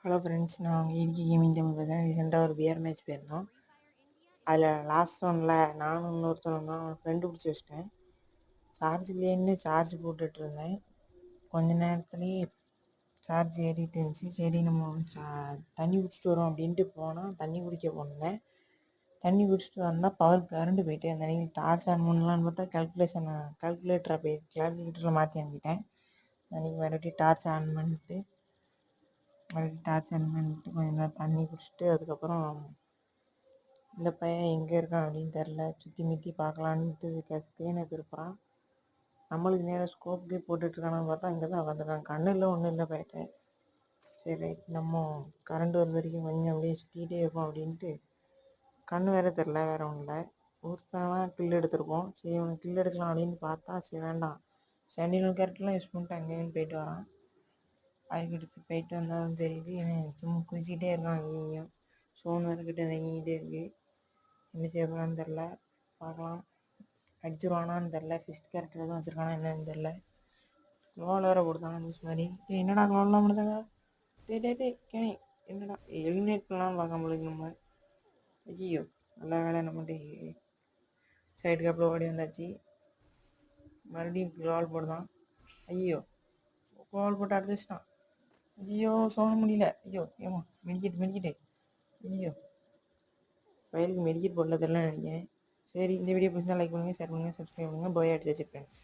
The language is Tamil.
ஹலோ ஃப்ரெண்ட்ஸ், நான் இன்றைக்கி கேமிங் டைம் பார்த்தேன். ரீசெண்டாக ஒரு பிஆர் மேட்ச் போயிருந்தோம். அதில் லாஸ்ட் ஒன்ல நானும் இன்னொருத்தரும் தான் ஃப்ரெண்டு பிடிச்சி வச்சிட்டேன். சார்ஜ் இல்லைன்னு சார்ஜ் போட்டுட்டு இருந்தேன். கொஞ்ச நேரத்துலேயே சார்ஜ் ஏறிட்டு இருந்துச்சு. சரி நம்ம தண்ணி குடிச்சிட்டு வரோம் அப்படின்ட்டு போனால் தண்ணி குடிக்க போனேன். தண்ணி குடிச்சிட்டு வந்தால் கரண்ட் போயிட்டு அந்த அன்றைக்கி டார்ச் ஆன் பண்ணலான்னு பார்த்தா கேல்குலேட்டரில் மாற்றி அனுப்பிட்டேன். அன்றைக்கி மறுபடியும் டார்ச் ஆன் பண்ணிட்டு கொஞ்ச நேரம் தண்ணி குடிச்சிட்டு அதுக்கப்புறம் இந்த பையன் எங்கே இருக்கான் அப்படின்னு தெரில, சுற்றி முற்றி பார்க்கலான்ட்டு ஸ்க்ரீனை திருப்புறான். நம்மளுக்கு நேராக ஸ்கோப்லேயே போட்டுட்ருக்கானு பார்த்தா இங்கே தான் உட்காந்துருக்கான். கண்ணில் ஒன்றும் இல்லை போயிட்டேன். சரி ரைட், நம்ம கரண்ட் வர வரைக்கும் கொஞ்சம் அப்படியே சுற்றிக்கிட்டே இருப்போம் அப்படின்ட்டு கண் வேறு தெரில, வேறு ஒன்றும் இல்லை. ஒருத்தவன் கில் எடுத்திருப்போம். சரி இவனுக்கு கில் எடுக்கலாம் அப்படின்னு பார்த்தா சரி வேண்டாம், சென்டினல் கேரக்டர்லாம் யூஸ் பண்ணிட்டு அங்கேயும் போயிட்டு வரான். அதுக்கு எடுத்து போயிட்டு வந்தாலும் தெரியுது சும்மா குதிச்சிக்கிட்டே இருக்கான். அங்கேயும் சோன் வேறுக்கிட்ட நெங்கிக்கிட்டே இருக்குது. என்ன செய்ய போகிறான்னு தெரில, பார்க்கலாம். அடிச்சிருவானான்னு தெரில, ஃபிஸ்ட் கேரக்டர் எதுவும் வச்சுருக்கானா என்னன்னு தெரில. க்ளோவில் வேறு கொடுத்தாங்க நியூஸ் மாதிரி. என்னடா க்ளோவெலாம் முடிந்தாங்க? கேணி என்னடா எலிமினேட் பண்ணலாம் பார்க்க முடியுது நம்ம. ஐயோ நல்ல வேலை, நம்மகிட்ட சைடு கேப்பில் ஓடி வந்தாச்சு. மறுபடியும் க்ளோவல் போடுதான். ஐயோ க்ளோவல் போட்டு அடிச்சிட்டான். ஐயோ சோக முடியல. ஐயோ ஏமா மெடிக்கிட்டு ஐயோ வயலுக்கு மெடிக்கெட் போடல தெரியல நினைக்கிறேன். சரி, இந்த வீடியோ பிடிச்சா லைக் பண்ணுங்கள், ஷேர் பண்ணுங்கள், சப்ஸ்கிரைப் பண்ணுங்கள். பாய், அடிச்சாச்சு ஃப்ரெண்ட்ஸ்.